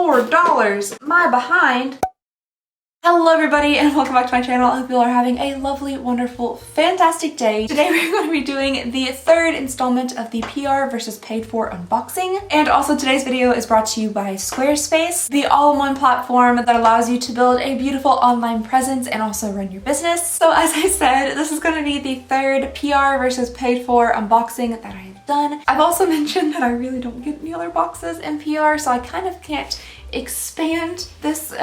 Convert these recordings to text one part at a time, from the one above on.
$4. My behind. Hello everybody and welcome back to my channel. I hope you all are having a lovely, wonderful, fantastic day. Today we're going to be doing the third installment of the PR versus paid for unboxing. And also today's video is brought to you by Squarespace, the all-in-one platform that allows you to build a beautiful online presence and also run your business. So as I said, this is going to be the third PR versus paid for unboxing that I have done. I've also mentioned that I really don't get any other boxes in PR, so I kind of can't expand this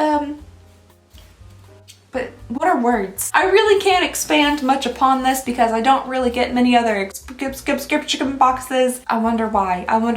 but what are words? I really can't expand much upon this because I don't really get many other subscription boxes. I wonder why. I don't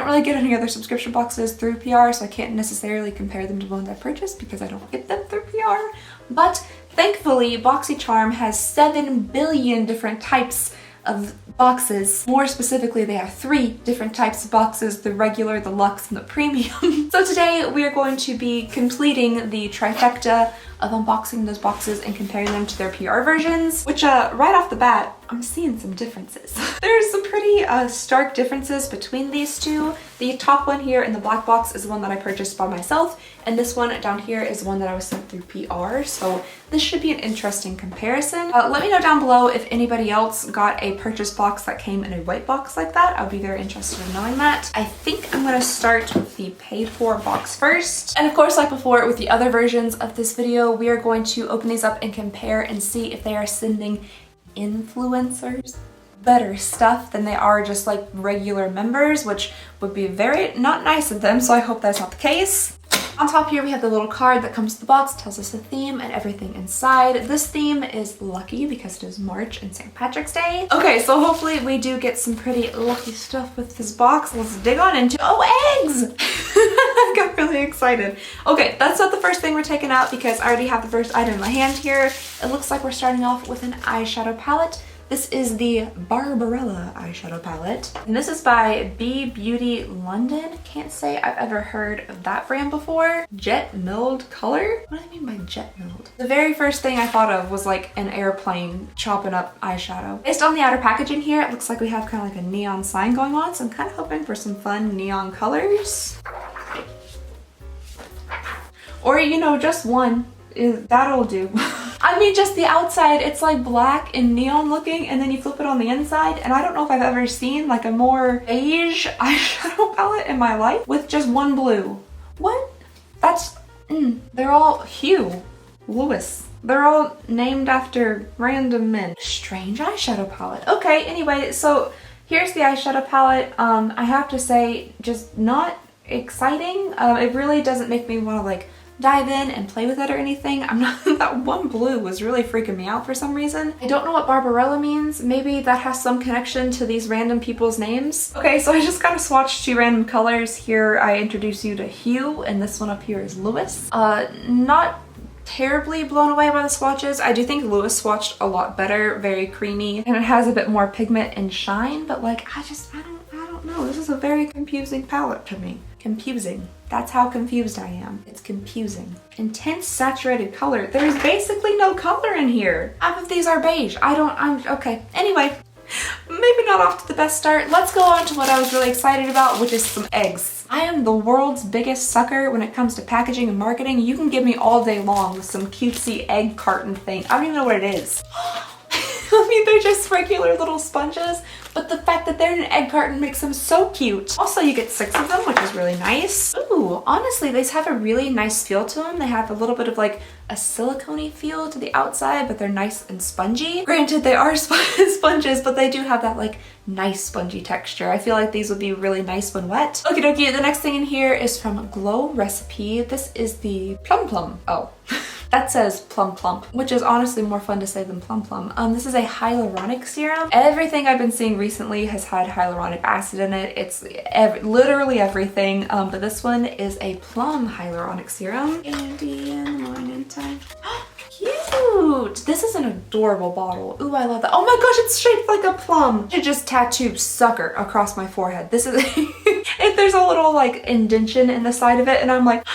really get any other subscription boxes through PR, so I can't necessarily compare them to ones I purchased because I don't get them through PR. But thankfully, Boxycharm has 7 billion different types of boxes. More specifically, they have 3 different types of boxes: the regular, the luxe, and the premium. So today we are going to be completing the trifecta of unboxing those boxes and comparing them to their PR versions, which right off the bat, I'm seeing some differences. There's some pretty stark differences between these two. The top one here in the black box is the one that I purchased by myself, and this one down here is the one that I was sent through PR, so this should be an interesting comparison. Let me know down below if anybody else got a purchase box that came in a white box like that. I'd be very interested in knowing that. I think I'm gonna start with the paid for box first. And of course, like before with the other versions of this video, we are going to open these up and compare and see if they are sending influencers better stuff than they are just like regular members, which would be very not nice of them, so I hope that's not the case. On top here we have the little card that comes with the box, tells us the theme and everything inside. This theme is lucky because it is March and St. Patrick's Day. Okay, so hopefully we do get some pretty lucky stuff with this box. Let's dig on into, oh, eggs! I got really excited. Okay, that's not the first thing we're taking out because I already have the first item in my hand here. It looks like we're starting off with an eyeshadow palette. This is the Barbarella eyeshadow palette, and this is by B Beauty London. Can't say I've ever heard of that brand before. Jet milled color? What do I mean by jet milled? The very first thing I thought of was like an airplane chopping up eyeshadow. Based on the outer packaging here, it looks like we have kind of like a neon sign going on, so I'm kind of hoping for some fun neon colors. Or, you know, just one. That'll do. I mean, just the outside, it's like black and neon looking, and then you flip it on the inside, and I don't know if I've ever seen like a more beige eyeshadow palette in my life with just one blue. What? That's, they're all Hugh Lewis. They're all named after random men. Strange eyeshadow palette. Okay, anyway, so here's the eyeshadow palette. I have to say, just not exciting. It really doesn't make me want to like dive in and play with it or anything. I'm not, that one blue was really freaking me out for some reason. I don't know what Barbarella means. Maybe that has some connection to these random people's names. Okay, so I just kind of swatched 2 random colors. Here I introduce you to Hugh, and this one up here is Lewis. Not terribly blown away by the swatches. I do think Lewis swatched a lot better, very creamy, and it has a bit more pigment and shine, but like I don't know. This is a very confusing palette to me. Confusing. That's how confused I am. It's confusing. Intense saturated color. There's basically no color in here. Half of these are beige. Okay. Anyway, maybe not off to the best start. Let's go on to what I was really excited about, which is some eggs. I am the world's biggest sucker when it comes to packaging and marketing. You can give me all day long with some cutesy egg carton thing. I don't even know what it is. I mean, they're just regular little sponges, but the fact that they're in an egg carton makes them so cute. Also, you get 6 of them, which is really nice. Ooh, honestly, these have a really nice feel to them. They have a little bit of like a silicone-y feel to the outside, but they're nice and spongy. Granted, they are sponges, but they do have that like nice spongy texture. I feel like these would be really nice when wet. Okie dokie, the next thing in here is from Glow Recipe. This is the Plum Plum. Oh. That says Plum Plump, which is honestly more fun to say than Plum Plum. This is a hyaluronic serum. Everything I've been seeing recently has had hyaluronic acid in it. It's literally everything, but this one is a plum hyaluronic serum. Candy in the morning time. Cute! This is an adorable bottle. Ooh, I love that. Oh my gosh, it's shaped like a plum. I should just tattoo sucker across my forehead. This is, if there's a little like indentation in the side of it, and I'm like,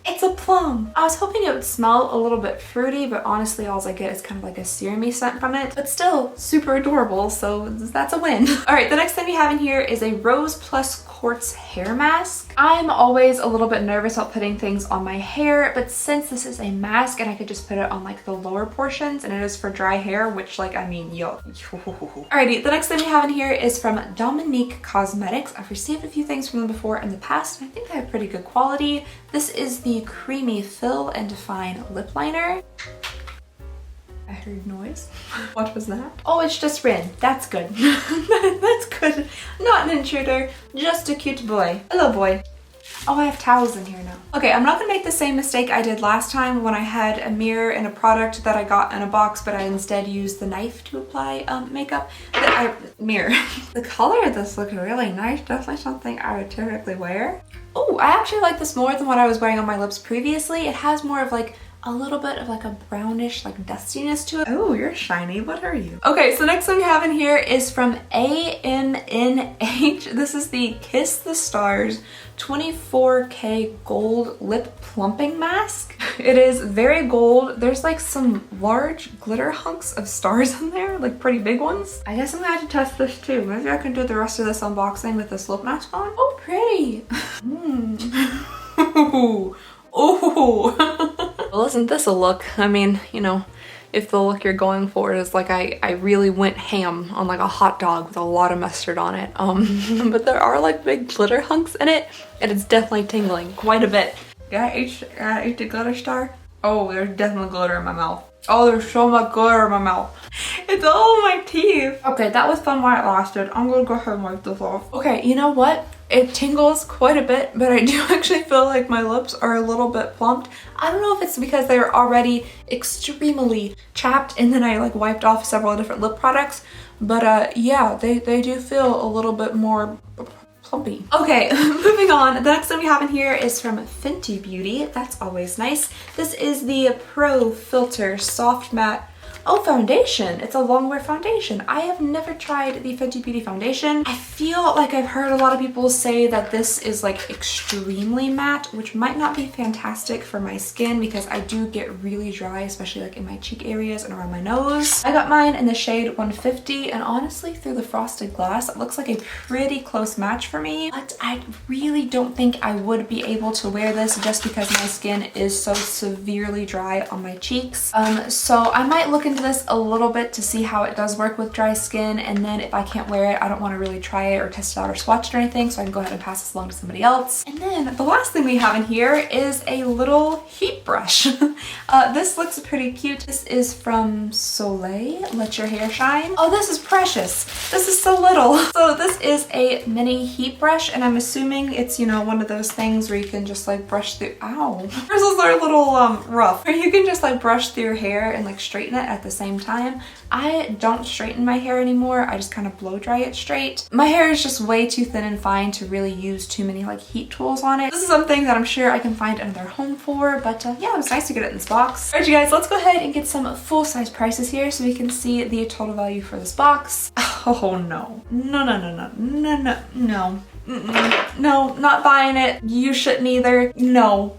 it's a plum. I was hoping it would smell a little bit fruity, but honestly all I get is kind of like a serum-y scent from it, but still super adorable, so that's a win. All right, the next thing we have in here is a Rose Plus quartz hair mask. I'm always a little bit nervous about putting things on my hair, but since this is a mask and I could just put it on like the lower portions and it is for dry hair, which like, I mean, yo. Alrighty, the next thing we have in here is from Dominique Cosmetics. I've received a few things from them before in the past, and I think they have pretty good quality. This is the Creamy Fill and Define Lip Liner. I heard noise. What was that? Oh, it's just Rin. That's good. That's good. Not an intruder, just a cute boy. Hello, boy. Oh, I have towels in here now. Okay, I'm not gonna make the same mistake I did last time when I had a mirror and a product that I got in a box, but I instead used the knife to apply makeup. Mirror. The color of this looks really nice. Definitely something I would typically wear. Oh, I actually like this more than what I was wearing on my lips previously. It has more of like a little bit of like a brownish like dustiness to it. Oh, you're shiny. What are you? Okay, so next thing we have in here is from AMNH. This is the Kiss the Stars 24K Gold Lip Plumping Mask. It is very gold. There's like some large glitter hunks of stars in there, like pretty big ones. I guess I'm gonna have to test this too. Maybe I can do the rest of this unboxing with this lip mask on. Oh, pretty. Ooh. Ooh. Well, isn't this a look? I mean, you know, if the look you're going for is like I really went ham on like a hot dog with a lot of mustard on it. But there are like big glitter hunks in it, and it's definitely tingling quite a bit. Gotta eat the glitter star. Oh, there's definitely glitter in my mouth. Oh, there's so much glitter in my mouth. It's all in my teeth. Okay, that was fun while it lasted. I'm gonna go ahead and wipe this off. Okay, you know what? It tingles quite a bit, but I do actually feel like my lips are a little bit plumped. I don't know if it's because they're already extremely chapped and then I like wiped off several different lip products, but yeah, they do feel a little bit more plumpy. Okay, moving on. The next thing we have in here is from Fenty Beauty. That's always nice. This is the Pro Filter Soft Matte foundation. It's a longwear foundation. I have never tried the Fenty Beauty foundation. I feel like I've heard a lot of people say that this is like extremely matte, which might not be fantastic for my skin because I do get really dry, especially like in my cheek areas and around my nose. I got mine in the shade 150, and honestly, through the frosted glass, it looks like a pretty close match for me, but I really don't think I would be able to wear this just because my skin is so severely dry on my cheeks. So I might look into this a little bit to see how it does work with dry skin, and then if I can't wear it, I don't want to really try it or test it out or swatch it or anything, so I can go ahead and pass this along to somebody else. And then the last thing we have in here is a little heat brush. This looks pretty cute. This is from Soleil, Let Your Hair Shine. Oh, this is precious. This is so little. So this is a mini heat brush, and I'm assuming it's, you know, one of those things where you can just like brush through, ow. Bristles are a little rough, where you can just like brush through your hair and like straighten it at the same time. I don't straighten my hair anymore. I just kind of blow dry it straight. My hair is just way too thin and fine to really use too many like heat tools on it. This is something that I'm sure I can find another home for, but yeah, it was nice to get it in this box. Alright, you guys, let's go ahead and get some full-size prices here so we can see the total value for this box. Oh no. No. No, not buying it. You shouldn't either. No.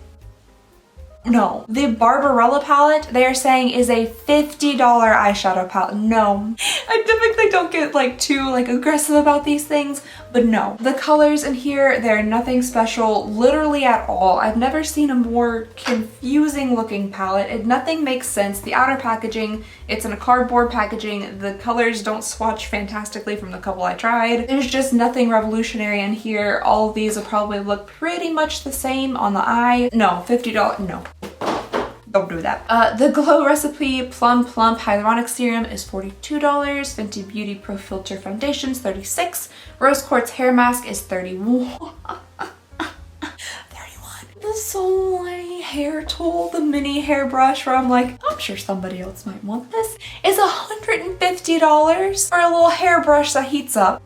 The Barbarella palette, they are saying, is a $50 eyeshadow palette. No. I typically don't get like too like aggressive about these things, but no. The colors in here, they're nothing special literally at all. I've never seen a more confusing looking palette. Nothing makes sense. The outer packaging, it's in a cardboard packaging. The colors don't swatch fantastically from the couple I tried. There's just nothing revolutionary in here. All of these will probably look pretty much the same on the eye. No, $50, no. Don't do that. The Glow Recipe Plum Plump Hyaluronic Serum is $42. Fenty Beauty Pro Filter Foundation is $36. Rose Quartz Hair Mask is $31. The Soleil hair tool, the mini hairbrush, where I'm like, I'm sure somebody else might want this, is $150 for a little hairbrush that heats up.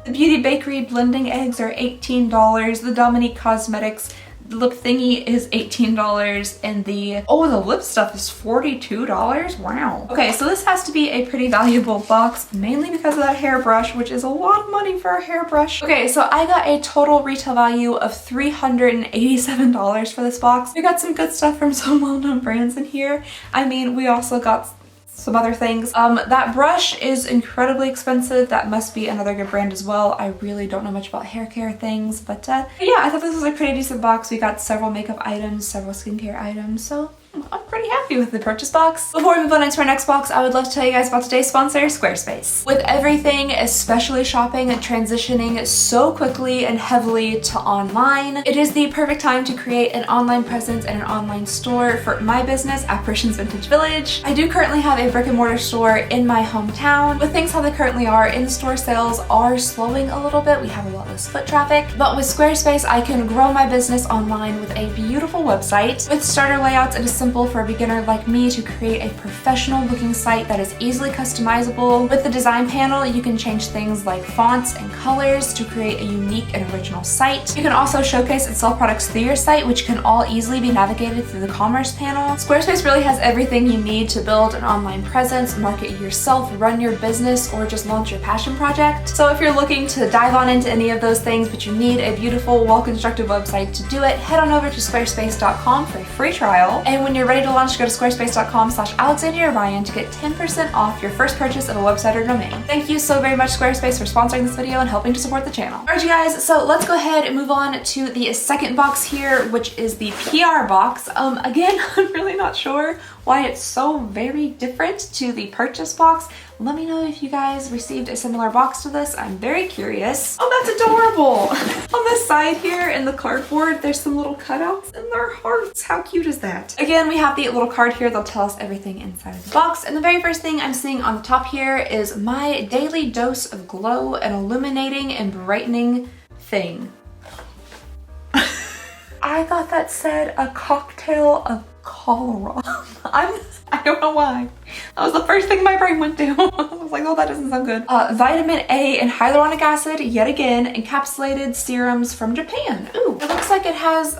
The Beauty Bakery blending eggs are $18. The Dominique Cosmetics lip thingy is $18, and the lip stuff is $42. Wow. Okay, so this has to be a pretty valuable box, mainly because of that hairbrush, which is a lot of money for a hairbrush. Okay, so I got a total retail value of $387 for this box. We got some good stuff from some well-known brands in here. I mean, we also got some other things. That brush is incredibly expensive. That must be another good brand as well. I really don't know much about hair care things, but yeah, I thought this was a pretty decent box. We got several makeup items, several skincare items, so I'm pretty happy with the purchase box. Before we move on into our next box, I would love to tell you guys about today's sponsor, Squarespace. With everything, especially shopping, transitioning so quickly and heavily to online, it is the perfect time to create an online presence and an online store for my business, Apparitions Vintage Village. I do currently have a brick and mortar store in my hometown. With things how they currently are, in-store sales are slowing a little bit. We have a lot less foot traffic, but with Squarespace, I can grow my business online with a beautiful website. With starter layouts, it is simple for a beginner like me to create a professional looking site that is easily customizable. With the design panel, you can change things like fonts and colors to create a unique and original site. You can also showcase and sell products through your site, which can all easily be navigated through the commerce panel. Squarespace really has everything you need to build an online presence, market yourself, run your business, or just launch your passion project. So if you're looking to dive on into any of those things, but you need a beautiful, well-constructed website to do it, head on over to squarespace.com for a free trial. And when you're ready to launch, go to squarespace.com/AlexandriaRyan to get 10% off your first purchase of a website or domain. Thank you so very much, Squarespace, for sponsoring this video and helping to support the channel. Alright, you guys, so let's go ahead and move on to the second box here, which is the PR box. Again, I'm really not sure why it's so very different to the purchase box. Let me know if you guys received a similar box to this. I'm very curious. Oh, that's adorable. On the side here in the cardboard, there's some little cutouts and they're hearts. How cute is that? Again, we have the little card here that'll tell us everything inside of the box. And the very first thing I'm seeing on the top here is my daily dose of glow and illuminating and brightening thing. I thought that said a cocktail of cholera. I don't know why. That was the first thing my brain went to. I was like, oh, that doesn't sound good. Vitamin A and hyaluronic acid, yet again, encapsulated serums from Japan. Ooh, it looks like it has,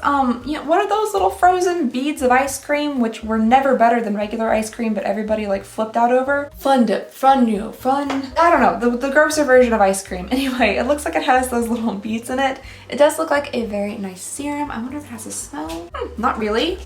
you know, what are those little frozen beads of ice cream, which were never better than regular ice cream, but everybody like flipped out over? Fun dip, fun new, fun. I don't know, the grosser version of ice cream. Anyway, it looks like it has those little beads in it. It does look like a very nice serum. I wonder if it has a smell. Not really.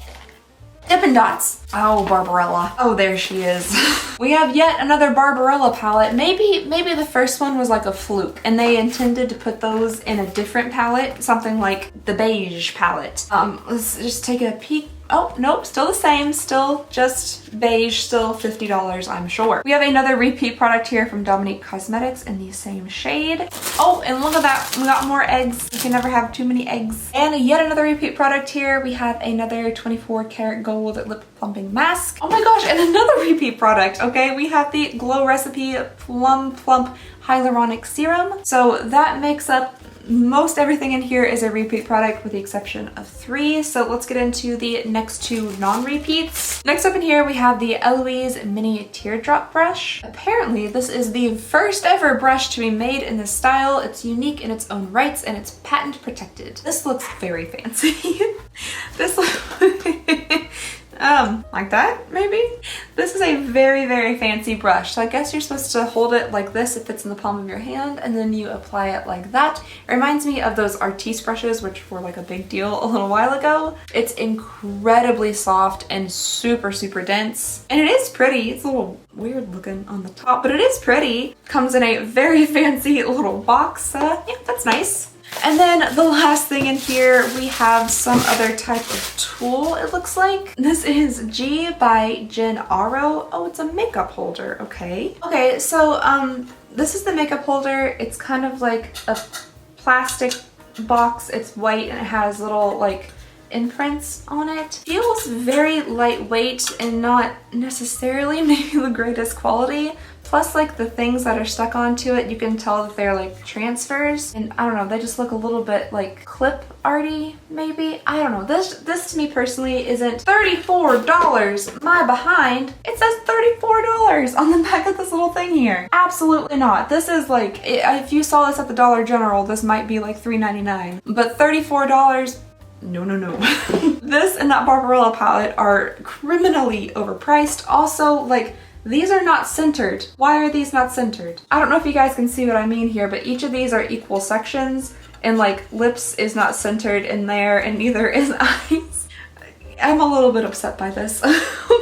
Dippin' Dots. Oh, Barbarella. Oh, there she is. We have yet another Barbarella palette. Maybe the first one was like a fluke and they intended to put those in a different palette, something like the beige palette. Let's just take a peek. Oh, nope, still the same, still just beige, still $50, I'm sure. We have another repeat product here from Dominique Cosmetics in the same shade. Oh, and look at that, we got more eggs. You can never have too many eggs. And yet another repeat product here. We have another 24 karat gold lip plumping mask. Oh my gosh, and another repeat product. Okay, we have the Glow Recipe Plum Plump Hyaluronic Serum. So that makes up most everything in here is a repeat product with the exception of 3. So let's get into the next 2 non-repeats. Next up in here we have the Eloise Mini Teardrop Brush. Apparently this is the first ever brush to be made in this style. It's unique in its own rights and it's patent protected. This looks very fancy. This looks like that, maybe? This is a very, very fancy brush. So I guess you're supposed to hold it like this if it's in the palm of your hand, and then you apply it like that. It reminds me of those Artiste brushes, which were like a big deal a little while ago. It's incredibly soft and super, super dense. And it is pretty. It's a little weird looking on the top, but it is pretty. Comes in a very fancy little box. Yeah, that's nice. And then the last thing in here, we have some other type of tool, it looks like. This is G by Jen Aro. Oh, it's a makeup holder, okay. Okay, so this is the makeup holder. It's kind of like a plastic box. It's white and it has little like imprints on it. Feels very lightweight and not necessarily maybe the greatest quality. Plus, like, the things that are stuck onto it, you can tell that they're like transfers. And I don't know, they just look a little bit like clip arty, maybe? I don't know. This to me personally isn't $34. My behind, it says $34 on the back of this little thing here. Absolutely not. This is like, if you saw this at the Dollar General, this might be like $3.99. But $34, no, no, no. This and that Barbarella palette are criminally overpriced. Also, like, these are not centered. Why are these not centered? I don't know if you guys can see what I mean here, but each of these are equal sections, and like lips is not centered in there and neither is eyes. I'm a little bit upset by this.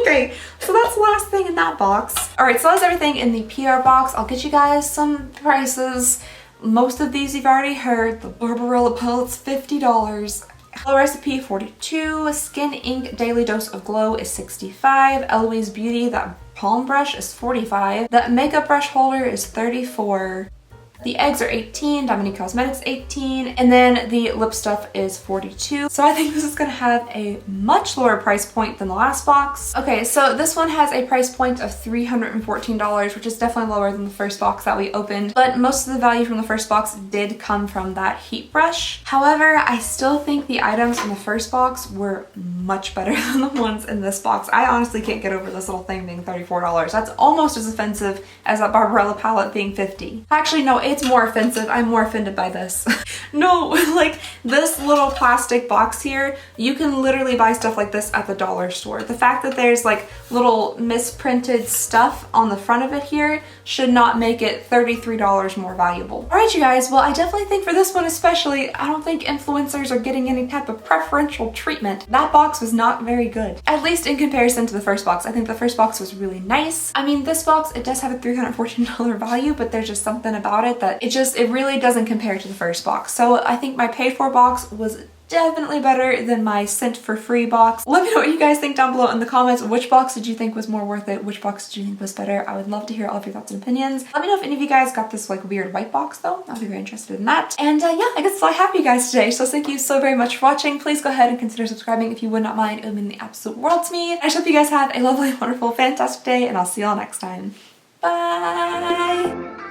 Okay, so that's the last thing in that box. All right, so that's everything in the PR box. I'll get you guys some prices. Most of these you've already heard. The Barbarella palettes, $50. Glow Recipe, $42. Skin Ink Daily Dose of Glow is $65. Eloise Beauty, that palm brush, is $45. That makeup brush holder is $34. The eggs are $18, Dominique Cosmetics $18, and then the lip stuff is $42. So I think this is gonna have a much lower price point than the last box. Okay, so this one has a price point of $314, which is definitely lower than the first box that we opened, but most of the value from the first box did come from that heat brush. However, I still think the items in the first box were much better than the ones in this box. I honestly can't get over this little thing being $34. That's almost as offensive as that Barbarella palette being $50. Actually, no, it's more offensive. I'm more offended by this. No, like this little plastic box here, you can literally buy stuff like this at the dollar store. The fact that there's like little misprinted stuff on the front of it here should not make it $33 more valuable. All right, you guys, well, I definitely think for this one especially, I don't think influencers are getting any type of preferential treatment. That box was not very good, at least in comparison to the first box. I think the first box was really nice. I mean, this box, it does have a $314 value, but there's just something about it that it really doesn't compare to the first box. So I think my paid for box was definitely better than my sent for free box. Let me know what you guys think down below in the comments. Which box did you think was more worth it? Which box did you think was better? I would love to hear all of your thoughts and opinions. Let me know if any of you guys got this like weird white box though. I'll be very interested in that. And yeah, I guess that's all I have for you guys today. So thank you so very much for watching. Please go ahead and consider subscribing if you would not mind. It would mean the absolute world to me. I just hope you guys have a lovely, wonderful, fantastic day, and I'll see y'all next time. Bye!